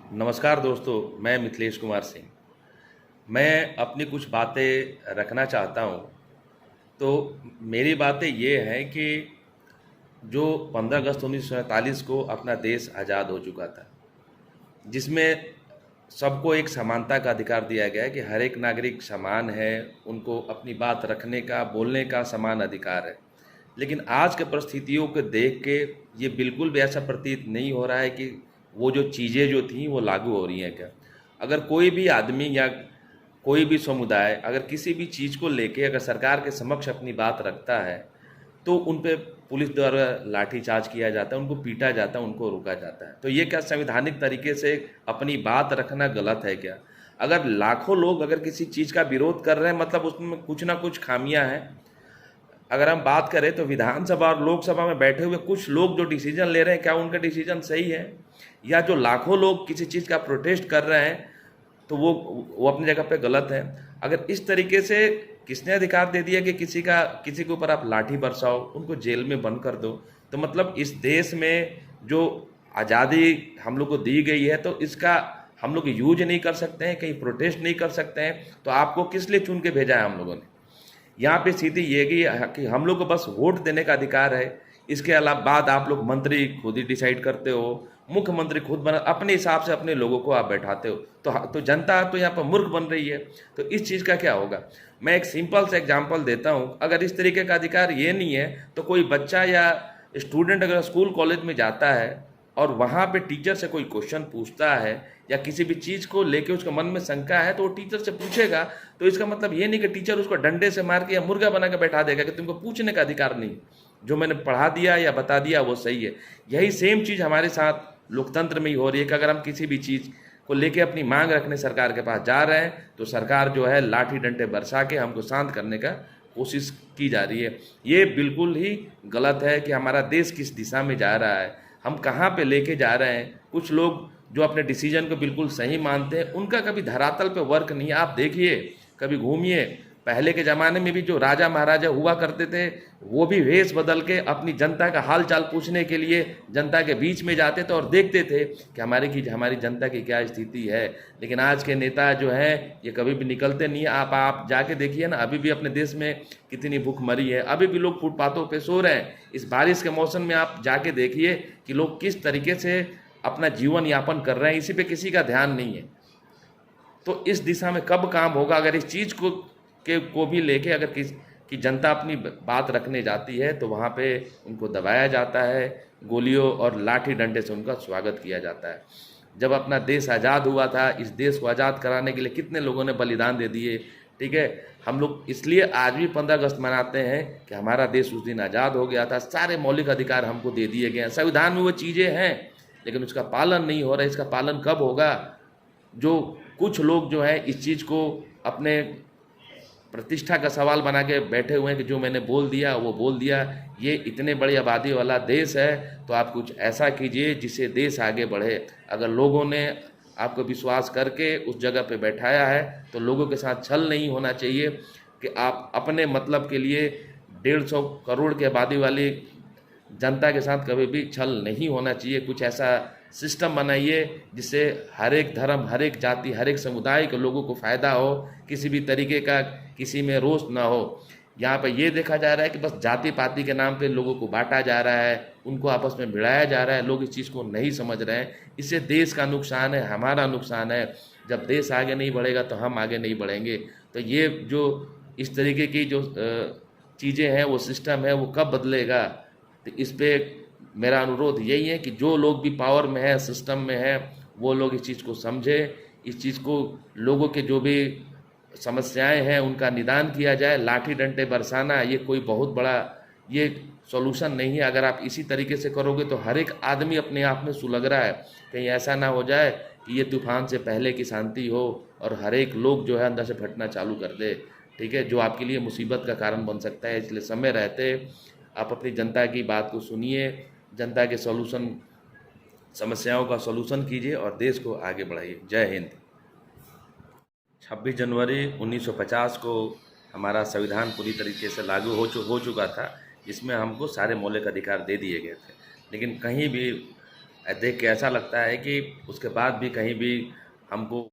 नमस्कार दोस्तों, मैं मिथिलेश कुमार सिंह। मैं अपनी कुछ बातें रखना चाहता हूँ। तो मेरी बातें ये हैं कि जो 15 अगस्त 1947 को अपना देश आज़ाद हो चुका था, जिसमें सबको एक समानता का अधिकार दिया गया है कि हर एक नागरिक समान है, उनको अपनी बात रखने का, बोलने का समान अधिकार है। लेकिन आज के परिस्थितियों को देख के ये बिल्कुल भी ऐसा प्रतीत नहीं हो रहा है कि वो जो चीज़ें जो थीं वो लागू हो रही हैं क्या। अगर कोई भी आदमी या कोई भी समुदाय अगर किसी भी चीज़ को लेके अगर सरकार के समक्ष अपनी बात रखता है तो उन पे पुलिस द्वारा लाठीचार्ज किया जाता है, उनको पीटा जाता है, उनको रोका जाता है। तो ये क्या संवैधानिक तरीके से अपनी बात रखना गलत है क्या? अगर लाखों लोग अगर किसी चीज़ का विरोध कर रहे हैं मतलब उसमें कुछ ना कुछ खामियां हैं। अगर हम बात करें तो विधानसभा और लोकसभा में बैठे हुए कुछ लोग जो डिसीजन ले रहे हैं, क्या उनका डिसीजन सही है? या जो लाखों लोग किसी चीज़ का प्रोटेस्ट कर रहे हैं तो वो अपनी जगह पे गलत है। अगर इस तरीके से किसने अधिकार दे दिया कि किसी के ऊपर आप लाठी बरसाओ, उनको जेल में बंद कर दो, तो मतलब इस देश में जो आज़ादी हम लोग को दी गई है तो इसका हम लोग यूज नहीं कर सकते हैं, कहीं प्रोटेस्ट नहीं कर सकते हैं, तो आपको किस लिए चुन के भेजा है हम लोगों ने? यहाँ पे स्थिति ये कि हम लोग को बस वोट देने का अधिकार है। इसके अलावा बाद आप लोग मंत्री खुद ही डिसाइड करते हो, मुख्यमंत्री खुद बना, अपने हिसाब से अपने लोगों को आप बैठाते हो। तो जनता तो यहाँ पर मूर्ख बन रही है। तो इस चीज़ का क्या होगा? मैं एक सिंपल सा एग्जांपल देता हूँ। अगर इस तरीके का अधिकार ये नहीं है तो कोई बच्चा या स्टूडेंट अगर स्कूल कॉलेज में जाता है और वहाँ पे टीचर से कोई क्वेश्चन पूछता है या किसी भी चीज़ को लेके उसके मन में शंका है तो वो टीचर से पूछेगा। तो इसका मतलब ये नहीं कि टीचर उसको डंडे से मार के या मुर्गा बना के बैठा देगा कि तुमको पूछने का अधिकार नहीं, जो मैंने पढ़ा दिया या बता दिया वो सही है। यही सेम चीज़ हमारे साथ लोकतंत्र में ही हो रही है कि अगर हम किसी भी चीज़ को लेके अपनी मांग रखने सरकार के पास जा रहे हैं तो सरकार जो है लाठी डंडे बरसा के हमको शांत करने का कोशिश की जा रही है। ये बिल्कुल ही गलत है कि हमारा देश किस दिशा में जा रहा है, हम कहाँ पे लेके जा रहे हैं। कुछ लोग जो अपने डिसीजन को बिल्कुल सही मानते हैं उनका कभी धरातल पे वर्क नहीं है। आप देखिए, कभी घूमिए, पहले के ज़माने में भी जो राजा महाराजा हुआ करते थे वो भी वेश बदल के अपनी जनता का हाल चाल पूछने के लिए जनता के बीच में जाते थे और देखते थे कि हमारी जनता की क्या स्थिति है। लेकिन आज के नेता जो हैं ये कभी भी निकलते नहीं है। आप जाके देखिए ना, अभी भी अपने देश में कितनी भूखमरी है, अभी भी लोग फुटपाथों पे सो रहे हैं। इस बारिश के मौसम में आप जाके देखिए कि लोग किस तरीके से अपना जीवन यापन कर रहे हैं, इसी पे किसी का ध्यान नहीं है। तो इस दिशा में कब काम होगा? अगर इस चीज़ को भी लेके अगर कि जनता अपनी बात रखने जाती है तो वहाँ पे उनको दबाया जाता है, गोलियों और लाठी डंडे से उनका स्वागत किया जाता है। जब अपना देश आज़ाद हुआ था, इस देश को आज़ाद कराने के लिए कितने लोगों ने बलिदान दे दिए, ठीक है। हम लोग इसलिए आज भी 15 अगस्त मनाते हैं कि हमारा देश उस दिन आज़ाद हो गया था, सारे मौलिक अधिकार हमको दे दिए गए हैं, संविधान में वो चीज़ें हैं, लेकिन उसका पालन नहीं हो रहा है। इसका पालन कब होगा? जो कुछ लोग जो है इस चीज़ को अपने प्रतिष्ठा का सवाल बना के बैठे हुए हैं कि जो मैंने बोल दिया वो बोल दिया। ये इतने बड़ी आबादी वाला देश है तो आप कुछ ऐसा कीजिए जिससे देश आगे बढ़े। अगर लोगों ने आपको विश्वास करके उस जगह पे बैठाया है तो लोगों के साथ छल नहीं होना चाहिए कि आप अपने मतलब के लिए 150 करोड़ की आबादी वाली जनता के साथ कभी भी छल नहीं होना चाहिए। कुछ ऐसा सिस्टम बनाइए जिससे हर एक धर्म, हर एक जाति, हर एक समुदाय के लोगों को फ़ायदा हो, किसी भी तरीके का किसी में रोष ना हो। यहाँ पर ये देखा जा रहा है कि बस जाति पाति के नाम पे लोगों को बांटा जा रहा है, उनको आपस में भिड़ाया जा रहा है। लोग इस चीज़ को नहीं समझ रहे हैं। इससे देश का नुकसान है, हमारा नुकसान है। जब देश आगे नहीं बढ़ेगा तो हम आगे नहीं बढ़ेंगे। तो ये जो इस तरीके की जो चीज़ें हैं, वो सिस्टम है, वो कब बदलेगा? तो इस पर मेरा अनुरोध यही है कि जो लोग भी पावर में है, सिस्टम में है, वो लोग इस चीज़ को समझें, इस चीज़ को, लोगों के जो भी समस्याएं हैं उनका निदान किया जाए। लाठी डंडे बरसाना ये कोई बहुत बड़ा ये सॉल्यूशन नहीं है। अगर आप इसी तरीके से करोगे तो हर एक आदमी अपने आप में सुलग रहा है, कहीं ऐसा ना हो जाए कि ये तूफान से पहले की शांति हो और हर एक लोग जो है अंदर से फटना चालू कर दे, ठीक है, जो आपके लिए मुसीबत का कारण बन सकता है। इसलिए समय रहते आप अपनी जनता की बात को सुनिए, जनता के समस्याओं का सॉल्यूशन कीजिए और देश को आगे बढ़ाइए। जय हिंद। 26 जनवरी 1950 को हमारा संविधान पूरी तरीके से लागू हो चुका था, जिसमें हमको सारे मौलिक अधिकार दे दिए गए थे। लेकिन कहीं भी देख के ऐसा लगता है कि उसके बाद भी कहीं भी हमको